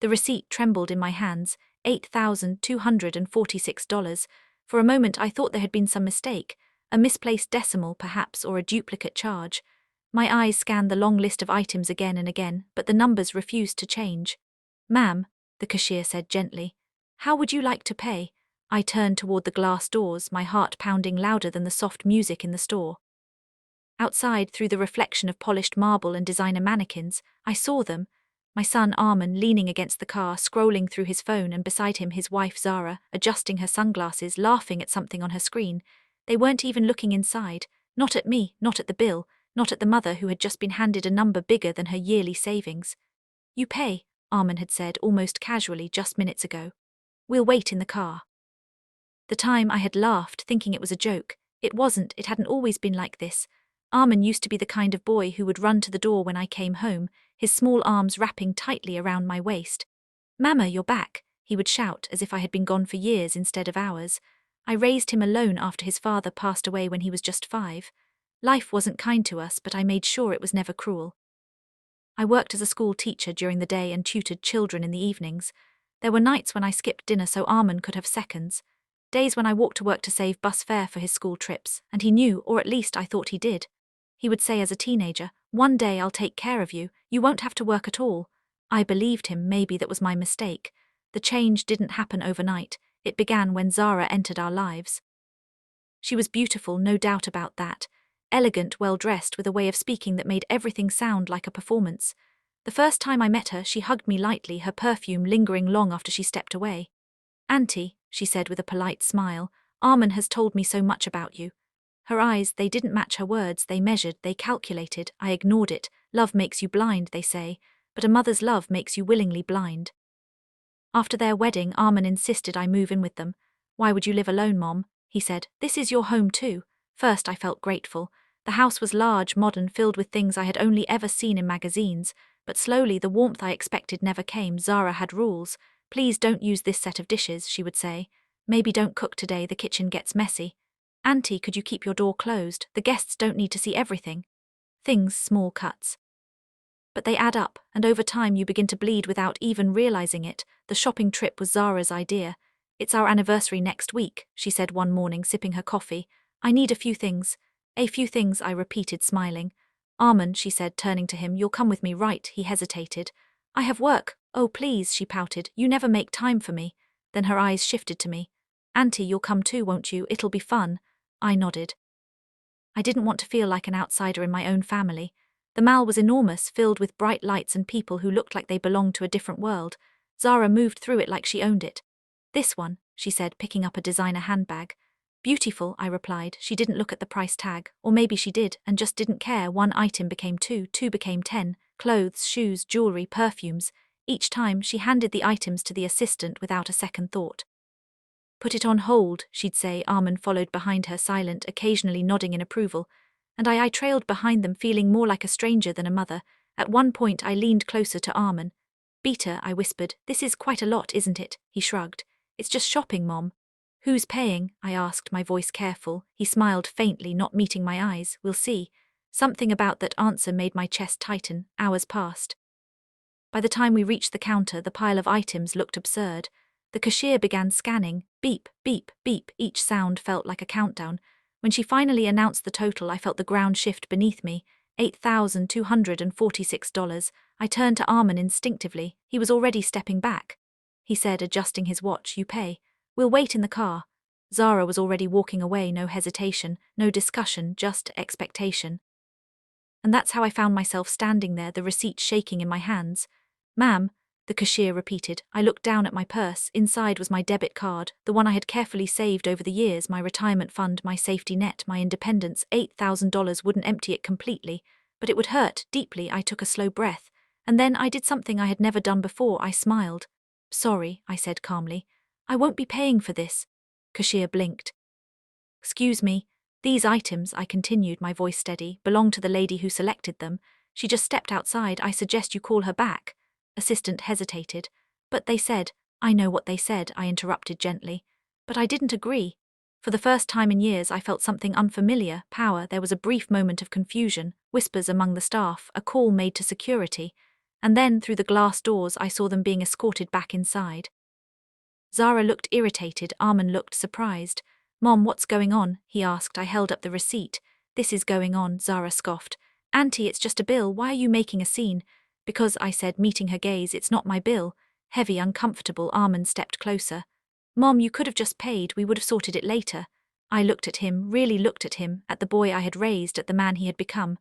The receipt trembled in my hands, $8,246. For a moment I thought there had been some mistake, a misplaced decimal perhaps, or a duplicate charge. My eyes scanned the long list of items again and again, but the numbers refused to change. "Ma'am," the cashier said gently, "how would you like to pay?" I turned toward the glass doors, my heart pounding louder than the soft music in the store. Outside, through the reflection of polished marble and designer mannequins, I saw them. My son Armin leaning against the car, scrolling through his phone, and beside him his wife Zara, adjusting her sunglasses, laughing at something on her screen. They weren't even looking inside, not at me, not at the bill, not at the mother who had just been handed a number bigger than her yearly savings. "You pay," Armin had said almost casually just minutes ago. "We'll wait in the car." The time I had laughed, thinking it was a joke. It wasn't, it hadn't always been like this. Armin used to be the kind of boy who would run to the door when I came home, his small arms wrapping tightly around my waist. "Mama, you're back," he would shout, as if I had been gone for years instead of hours. I raised him alone after his father passed away when he was just 5. Life wasn't kind to us, but I made sure it was never cruel. I worked as a school teacher during the day and tutored children in the evenings. There were nights when I skipped dinner so Armin could have seconds. Days when I walked to work to save bus fare for his school trips, and he knew, or at least I thought he did. He would say as a teenager, "One day I'll take care of you, you won't have to work at all." I believed him, maybe that was my mistake. The change didn't happen overnight, it began when Zara entered our lives. She was beautiful, no doubt about that. Elegant, well-dressed, with a way of speaking that made everything sound like a performance. The first time I met her, she hugged me lightly, her perfume lingering long after she stepped away. "Auntie," she said with a polite smile, "Armin has told me so much about you." Her eyes, they didn't match her words, they measured, they calculated. I ignored it. Love makes you blind, they say, but a mother's love makes you willingly blind. After their wedding, Armin insisted I move in with them. "Why would you live alone, Mom?" he said. "This is your home too." First I felt grateful. The house was large, modern, filled with things I had only ever seen in magazines, but slowly the warmth I expected never came. Zara had rules. "Please don't use this set of dishes," she would say. "Maybe don't cook today, the kitchen gets messy." "Auntie, could you keep your door closed? The guests don't need to see everything." Things, small cuts. But they add up, and over time you begin to bleed without even realizing it. The shopping trip was Zara's idea. "It's our anniversary next week," she said one morning, sipping her coffee. "I need a few things." "A few things," I repeated, smiling. "Armin," she said, turning to him, "you'll come with me, right?" He hesitated. "I have work." "Oh, please," she pouted. "You never make time for me." Then her eyes shifted to me. "Auntie, you'll come too, won't you? It'll be fun." I nodded. I didn't want to feel like an outsider in my own family. The mall was enormous, filled with bright lights and people who looked like they belonged to a different world. Zara moved through it like she owned it. "This one," she said, picking up a designer handbag. "Beautiful," I replied. She didn't look at the price tag, or maybe she did, and just didn't care. One item became two, two became 10. Clothes, shoes, jewelry, perfumes. Each time, she handed the items to the assistant without a second thought. "Put it on hold," she'd say. Armin followed behind her, silent, occasionally nodding in approval. And I trailed behind them, feeling more like a stranger than a mother. At one point I leaned closer to Armin. "Beta," I whispered, "this is quite a lot, isn't it?" He shrugged. "It's just shopping, Mom." "Who's paying?" I asked, my voice careful. He smiled faintly, not meeting my eyes. "We'll see." Something about that answer made my chest tighten. Hours passed. By the time we reached the counter, the pile of items looked absurd. The cashier began scanning. Beep, beep, beep. Each sound felt like a countdown. When she finally announced the total, I felt the ground shift beneath me. $8,246. I turned to Armin instinctively. He was already stepping back. He said, adjusting his watch, "You pay. We'll wait in the car." Zara was already walking away, no hesitation, no discussion, just expectation. And that's how I found myself standing there, the receipt shaking in my hands. "Ma'am," the cashier repeated. I looked down at my purse. Inside was my debit card, the one I had carefully saved over the years, my retirement fund, my safety net, my independence. $8,000 wouldn't empty it completely, but it would hurt deeply. I took a slow breath, and then I did something I had never done before. I smiled. "Sorry," I said calmly. "I won't be paying for this." Cashier blinked. "Excuse me. These items," I continued, my voice steady, "belong to the lady who selected them. She just stepped outside. I suggest you call her back." Assistant hesitated. "But they said—" "I know what they said," I interrupted gently. "But I didn't agree." For the first time in years I felt something unfamiliar, power. There was a brief moment of confusion, whispers among the staff, a call made to security. and then, through the glass doors, I saw them being escorted back inside. Zara looked irritated, Armin looked surprised. "Mom, what's going on?" he asked. I held up the receipt. "This is going on," Zara scoffed. "Auntie, it's just a bill, why are you making a scene?" "Because," I said, meeting her gaze, "it's not my bill." Heavy, uncomfortable, Armin stepped closer. "Mom, you could have just paid, we would have sorted it later." I looked at him, really looked at him, at the boy I had raised, at the man he had become.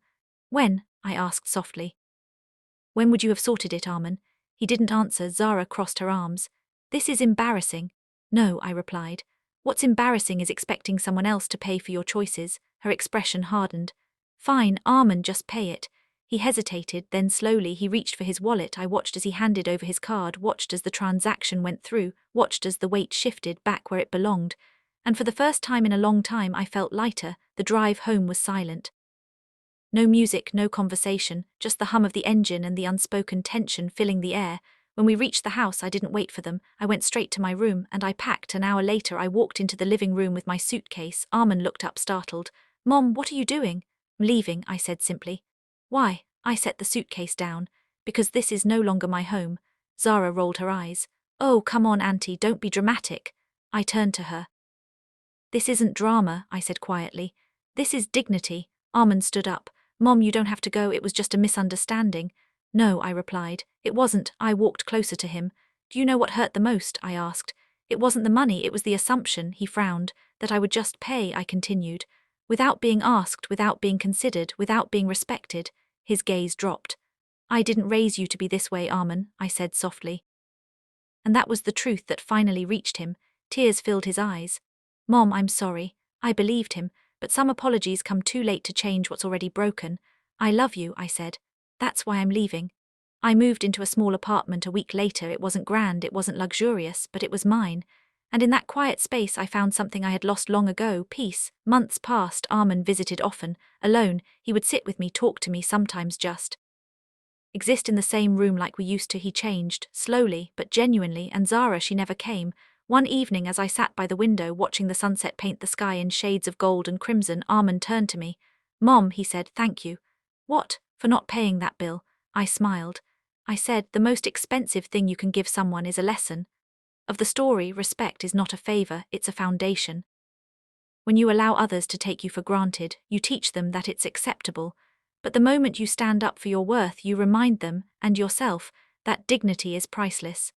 "When?" I asked softly. "When would you have sorted it, Armin?" He didn't answer. Zara crossed her arms. "This is embarrassing." "No," I replied. "What's embarrassing is expecting someone else to pay for your choices." Her expression hardened. "Fine, Armin, just pay it." He hesitated, then slowly he reached for his wallet. I watched as he handed over his card, watched as the transaction went through, watched as the weight shifted back where it belonged. And for the first time in a long time I felt lighter. The drive home was silent. No music, no conversation, just the hum of the engine and the unspoken tension filling the air. When we reached the house, I didn't wait for them. I went straight to my room, and I packed. An hour later I walked into the living room with my suitcase. Armin looked up startled. "Mom, what are you doing?" "I'm leaving," I said simply. "Why?" I set the suitcase down. "Because this is no longer my home." Zara rolled her eyes. "Oh, come on, Auntie, don't be dramatic." I turned to her. "This isn't drama," I said quietly. "This is dignity." Armin stood up. "Mom, you don't have to go, it was just a misunderstanding." "No," I replied. "It wasn't." I walked closer to him. "Do you know what hurt the most?" I asked. "It wasn't the money, it was the assumption," he frowned. "That I would just pay," I continued. "Without being asked, without being considered, without being respected." His gaze dropped. "I didn't raise you to be this way, Armin," I said softly. And that was the truth that finally reached him. Tears filled his eyes. "Mom, I'm sorry." I believed him, but some apologies come too late to change what's already broken. "I love you," I said. "That's why I'm leaving." I moved into a small apartment a week later. It wasn't grand, it wasn't luxurious, but it was mine. And in that quiet space I found something I had lost long ago, peace. Months passed. Armin visited often, alone. He would sit with me, talk to me, sometimes just exist in the same room like we used to. He changed, slowly, but genuinely, and Zara, she never came. One evening as I sat by the window watching the sunset paint the sky in shades of gold and crimson, Armin turned to me. "Mom," he said, "thank you." "What?" "For not paying that bill." I smiled. I said, "The most expensive thing you can give someone is a lesson. Of the story, respect is not a favor, it's a foundation. When you allow others to take you for granted, you teach them that it's acceptable. But the moment you stand up for your worth, you remind them, and yourself, that dignity is priceless."